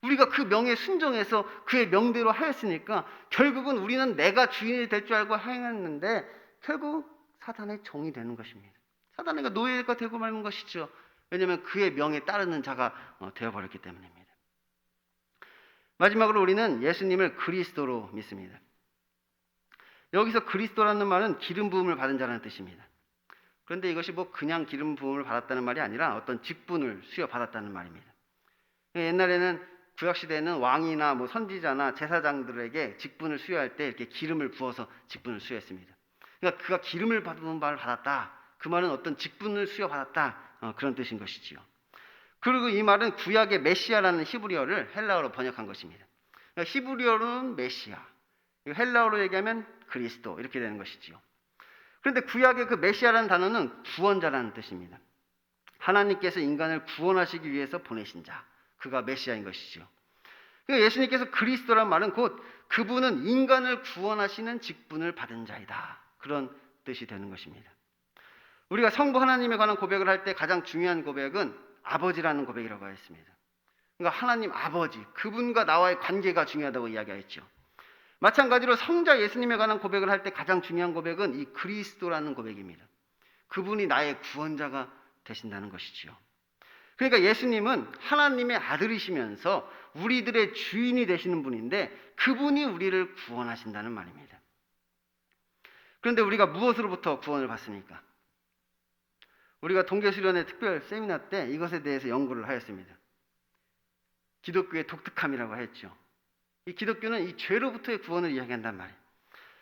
우리가 그 명에 순종해서 그의 명대로 하였으니까 결국은 우리는 내가 주인이 될 줄 알고 행했는데 결국 사탄의 종이 되는 것입니다. 사탄의 노예가 되고 말는 것이죠. 왜냐하면 그의 명에 따르는 자가 되어버렸기 때문입니다. 마지막으로 우리는 예수님을 그리스도로 믿습니다. 여기서 그리스도라는 말은 기름 부음을 받은 자라는 뜻입니다. 그런데 이것이 뭐 그냥 기름 부음을 받았다는 말이 아니라 어떤 직분을 수여받았다는 말입니다. 옛날에는 구약시대에는 왕이나 뭐 선지자나 제사장들에게 직분을 수여할 때 이렇게 기름을 부어서 직분을 수여했습니다. 그러니까 그가 기름을 받은 바를 받았다, 그 말은 어떤 직분을 수여받았다, 그런 뜻인 것이지요. 그리고 이 말은 구약의 메시아라는 히브리어를 헬라어로 번역한 것입니다. 그러니까 히브리어로는 메시아, 헬라어로 얘기하면 그리스도 이렇게 되는 것이지요. 그런데 구약의 그 메시아라는 단어는 구원자라는 뜻입니다. 하나님께서 인간을 구원하시기 위해서 보내신 자, 그가 메시아인 것이지요. 그러니까 예수님께서 그리스도란 말은 곧 그분은 인간을 구원하시는 직분을 받은 자이다, 그런 뜻이 되는 것입니다. 우리가 성부 하나님에 관한 고백을 할 때 가장 중요한 고백은 아버지라는 고백이라고 했습니다. 그러니까 하나님 아버지, 그분과 나와의 관계가 중요하다고 이야기했죠. 마찬가지로 성자 예수님에 관한 고백을 할 때 가장 중요한 고백은 이 그리스도라는 고백입니다. 그분이 나의 구원자가 되신다는 것이지요. 그러니까 예수님은 하나님의 아들이시면서 우리들의 주인이 되시는 분인데 그분이 우리를 구원하신다는 말입니다. 그런데 우리가 무엇으로부터 구원을 받습니까? 우리가 동계수련회 특별 세미나 때 이것에 대해서 연구를 하였습니다. 기독교의 독특함이라고 했죠. 이 기독교는 이 죄로부터의 구원을 이야기한단 말이에요.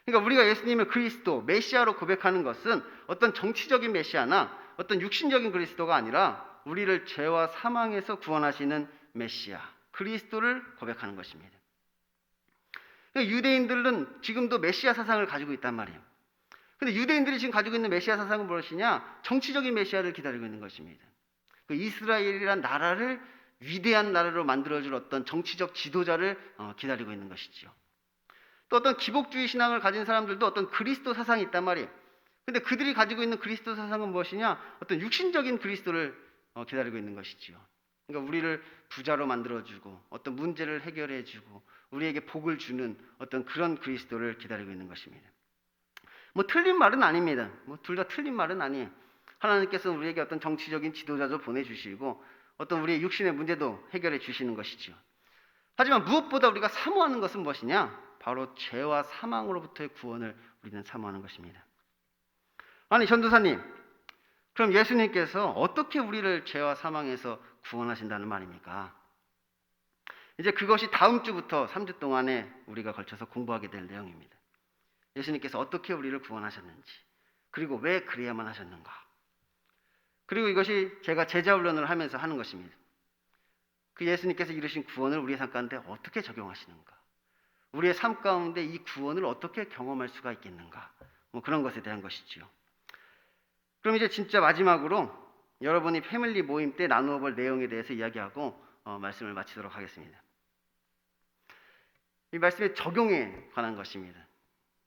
그러니까 우리가 예수님을 그리스도, 메시아로 고백하는 것은 어떤 정치적인 메시아나 어떤 육신적인 그리스도가 아니라 우리를 죄와 사망에서 구원하시는 메시아, 그리스도를 고백하는 것입니다. 그러니까 유대인들은 지금도 메시아 사상을 가지고 있단 말이에요. 근데 유대인들이 지금 가지고 있는 메시아 사상은 무엇이냐? 정치적인 메시아를 기다리고 있는 것입니다. 그 이스라엘이란 나라를 위대한 나라로 만들어줄 어떤 정치적 지도자를 기다리고 있는 것이죠. 또 어떤 기복주의 신앙을 가진 사람들도 어떤 그리스도 사상이 있단 말이에요. 근데 그들이 가지고 있는 그리스도 사상은 무엇이냐? 어떤 육신적인 그리스도를 기다리고 있는 것이지요. 그러니까 우리를 부자로 만들어주고 어떤 문제를 해결해주고 우리에게 복을 주는 어떤 그런 그리스도를 기다리고 있는 것입니다. 뭐 틀린 말은 아닙니다. 뭐 둘 다 틀린 말은 아니에요. 하나님께서 우리에게 어떤 정치적인 지도자도 보내주시고 어떤 우리의 육신의 문제도 해결해 주시는 것이지요. 하지만 무엇보다 우리가 사모하는 것은 무엇이냐? 바로 죄와 사망으로부터의 구원을 우리는 사모하는 것입니다. 아니 전도사님, 그럼 예수님께서 어떻게 우리를 죄와 사망에서 구원하신다는 말입니까? 이제 그것이 다음 주부터 3주 동안에 우리가 걸쳐서 공부하게 될 내용입니다. 예수님께서 어떻게 우리를 구원하셨는지, 그리고 왜 그래야만 하셨는가, 그리고 이것이 제가 제자 훈련을 하면서 하는 것입니다. 그 예수님께서 이루신 구원을 우리의 삶 가운데 어떻게 적용하시는가, 우리의 삶 가운데 이 구원을 어떻게 경험할 수가 있겠는가, 뭐 그런 것에 대한 것이지요. 그럼 이제 진짜 마지막으로 여러분이 패밀리 모임 때 나누어 볼 내용에 대해서 이야기하고 말씀을 마치도록 하겠습니다. 이 말씀의 적용에 관한 것입니다.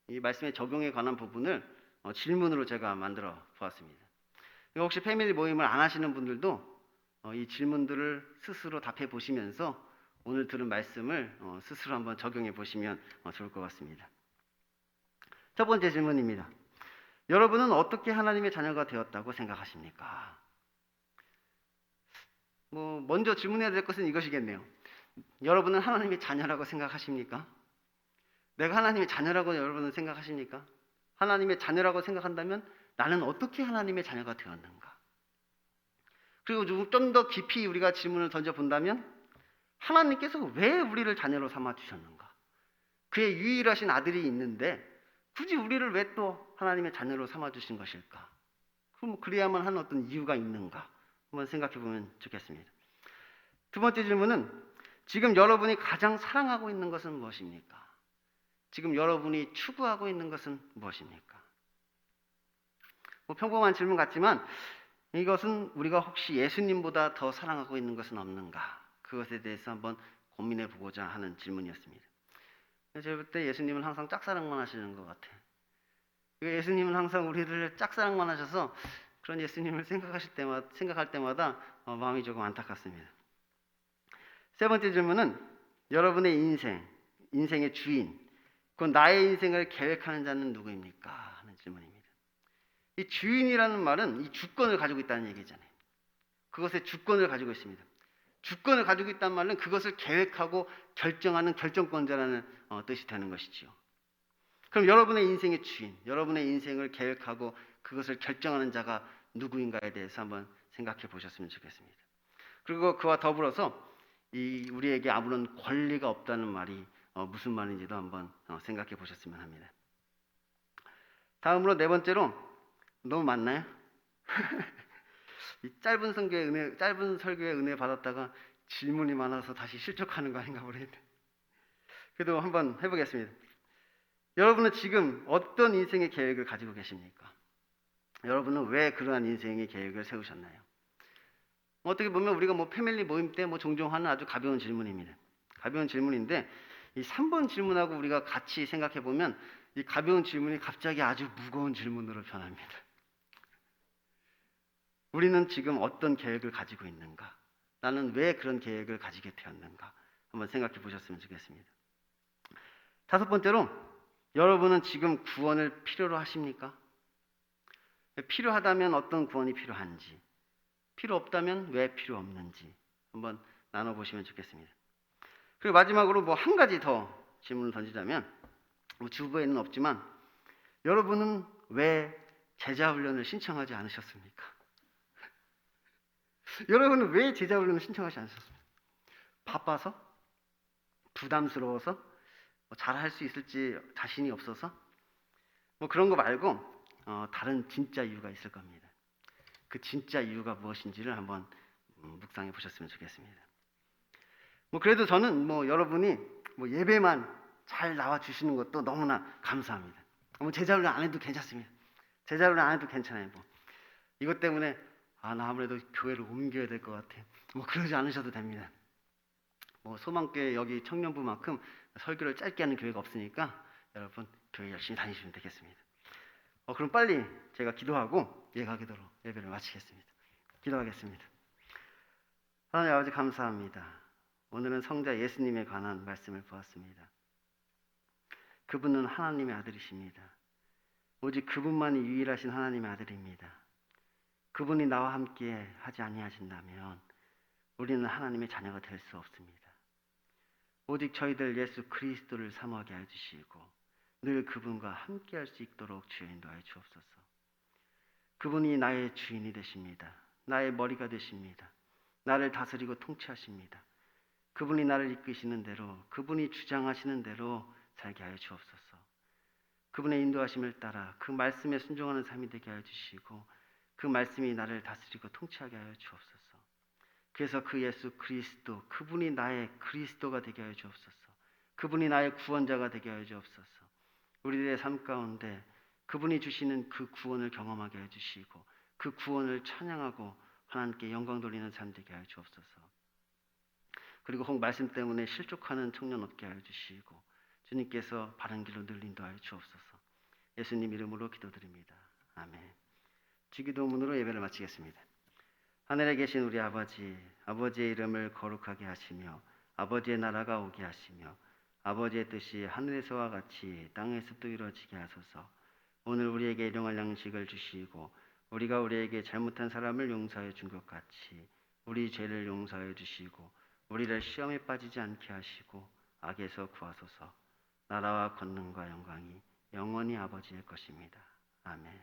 이 말씀의 적용에 관한 부분을 질문으로 제가 만들어 보았습니다. 혹시 패밀리 모임을 안 하시는 분들도 이 질문들을 스스로 답해 보시면서 오늘 들은 말씀을 스스로 한번 적용해 보시면 좋을 것 같습니다. 첫 번째 질문입니다. 여러분은 어떻게 하나님의 자녀가 되었다고 생각하십니까? 먼저 질문해야 될 것은 이것이겠네요. 여러분은 하나님의 자녀라고 생각하십니까? 내가 하나님의 자녀라고 여러분은 생각하십니까? 하나님의 자녀라고 생각한다면 나는 어떻게 하나님의 자녀가 되었는가? 그리고 좀 더 깊이 우리가 질문을 던져본다면 하나님께서 왜 우리를 자녀로 삼아주셨는가? 그의 유일하신 아들이 있는데 굳이 우리를 왜 또 하나님의 자녀로 삼아주신 것일까? 그럼 그래야만 하는 어떤 이유가 있는가? 한번 생각해 보면 좋겠습니다. 두 번째 질문은 지금 여러분이 가장 사랑하고 있는 것은 무엇입니까? 지금 여러분이 추구하고 있는 것은 무엇입니까? 평범한 질문 같지만 이것은 우리가 혹시 예수님보다 더 사랑하고 있는 것은 없는가? 그것에 대해서 한번 고민해 보고자 하는 질문이었습니다. 제가 볼 때 예수님은 항상 짝사랑만 하시는 것 같아요. 예수님은 항상 우리를 짝사랑만 하셔서 그런 예수님을 생각할 때마다 마음이 조금 안타깝습니다. 세 번째 질문은 여러분의 인생의 주인, 그 나의 인생을 계획하는 자는 누구입니까? 하는 질문입니다. 이 주인이라는 말은 이 주권을 가지고 있다는 얘기잖아요. 그것의 주권을 가지고 있습니다. 주권을 가지고 있다는 말은 그것을 계획하고 결정하는 결정권자라는 뜻이 되는 것이지요. 그럼 여러분의 인생의 주인, 여러분의 인생을 계획하고 그것을 결정하는 자가 누구인가에 대해서 한번 생각해 보셨으면 좋겠습니다. 그리고 그와 더불어서 우리에게 아무런 권리가 없다는 말이 무슨 말인지도 한번 생각해 보셨으면 합니다. 다음으로 네 번째로, 너무 많나요? 이 짧은 설교의 은혜 받았다가 질문이 많아서 다시 실족하는 거 아닌가 모르겠네. 그래도 한번 해보겠습니다. 여러분은 지금 어떤 인생의 계획을 가지고 계십니까? 여러분은 왜 그러한 인생의 계획을 세우셨나요? 어떻게 보면 우리가 패밀리 모임 때 종종 하는 아주 가벼운 질문입니다. 가벼운 질문인데 이 3번 질문하고 우리가 같이 생각해 보면 이 가벼운 질문이 갑자기 아주 무거운 질문으로 변합니다. 우리는 지금 어떤 계획을 가지고 있는가? 나는 왜 그런 계획을 가지게 되었는가? 한번 생각해 보셨으면 좋겠습니다. 다섯 번째로, 여러분은 지금 구원을 필요로 하십니까? 필요하다면 어떤 구원이 필요한지, 필요 없다면 왜 필요 없는지 한번 나눠보시면 좋겠습니다. 그리고 마지막으로 한 가지 더 질문을 던지자면, 주부에는 없지만 여러분은 왜 제자훈련을 신청하지 않으셨습니까? 여러분은 왜 제자훈련을 신청하지 않으셨습니까? 바빠서? 부담스러워서? 잘할 수 있을지 자신이 없어서? 그런 거 말고 다른 진짜 이유가 있을 겁니다. 그 진짜 이유가 무엇인지를 한번 묵상해 보셨으면 좋겠습니다. 그래도 저는 여러분이 예배만 잘 나와 주시는 것도 너무나 감사합니다. 제자훈련 안 해도 괜찮습니다. 제자훈련 안 해도 괜찮아요. 이것 때문에 나 아무래도 교회를 옮겨야 될 것 같아. 그러지 않으셔도 됩니다. 소망교회 여기 청년부만큼 설교를 짧게 하는 교회가 없으니까 여러분 교회 열심히 다니시면 되겠습니다. 그럼 빨리 제가 기도하고 예가기도로 예배를 마치겠습니다. 기도하겠습니다. 하나님 아버지 감사합니다. 오늘은 성자 예수님에 관한 말씀을 보았습니다. 그분은 하나님의 아들이십니다. 오직 그분만이 유일하신 하나님의 아들입니다. 그분이 나와 함께 하지 아니하신다면 우리는 하나님의 자녀가 될 수 없습니다. 오직 저희들 예수 그리스도를 사모하게 해주시고 늘 그분과 함께 할 수 있도록 주여 인도하여 주옵소서. 그분이 나의 주인이 되십니다. 나의 머리가 되십니다. 나를 다스리고 통치하십니다. 그분이 나를 이끄시는 대로, 그분이 주장하시는 대로 살게 하여 주옵소서. 그분의 인도하심을 따라 그 말씀에 순종하는 삶이 되게 하여 주시고 그 말씀이 나를 다스리고 통치하게 하여 주옵소서. 그래서 그 예수 그리스도, 그분이 나의 그리스도가 되게 하여 주옵소서. 그분이 나의 구원자가 되게 하여 주옵소서. 우리들의 삶 가운데 그분이 주시는 그 구원을 경험하게 해주시고 그 구원을 찬양하고 하나님께 영광 돌리는 삶 되게 하여 주옵소서. 그리고 혹 말씀 때문에 실족하는 청년 없게 하여 주시고 주님께서 바른 길로 늘 인도하여 주옵소서. 예수님 이름으로 기도드립니다. 아멘. 주기도문으로 예배를 마치겠습니다. 하늘에 계신 우리 아버지, 아버지의 이름을 거룩하게 하시며 아버지의 나라가 오게 하시며 아버지의 뜻이 하늘에서와 같이 땅에서도 이루어지게 하소서. 오늘 우리에게 일용할 양식을 주시고 우리가 우리에게 잘못한 사람을 용서해 준 것 같이 우리 죄를 용서해 주시고 우리를 시험에 빠지지 않게 하시고 악에서 구하소서. 나라와 권능과 영광이 영원히 아버지의 것입니다. 아멘.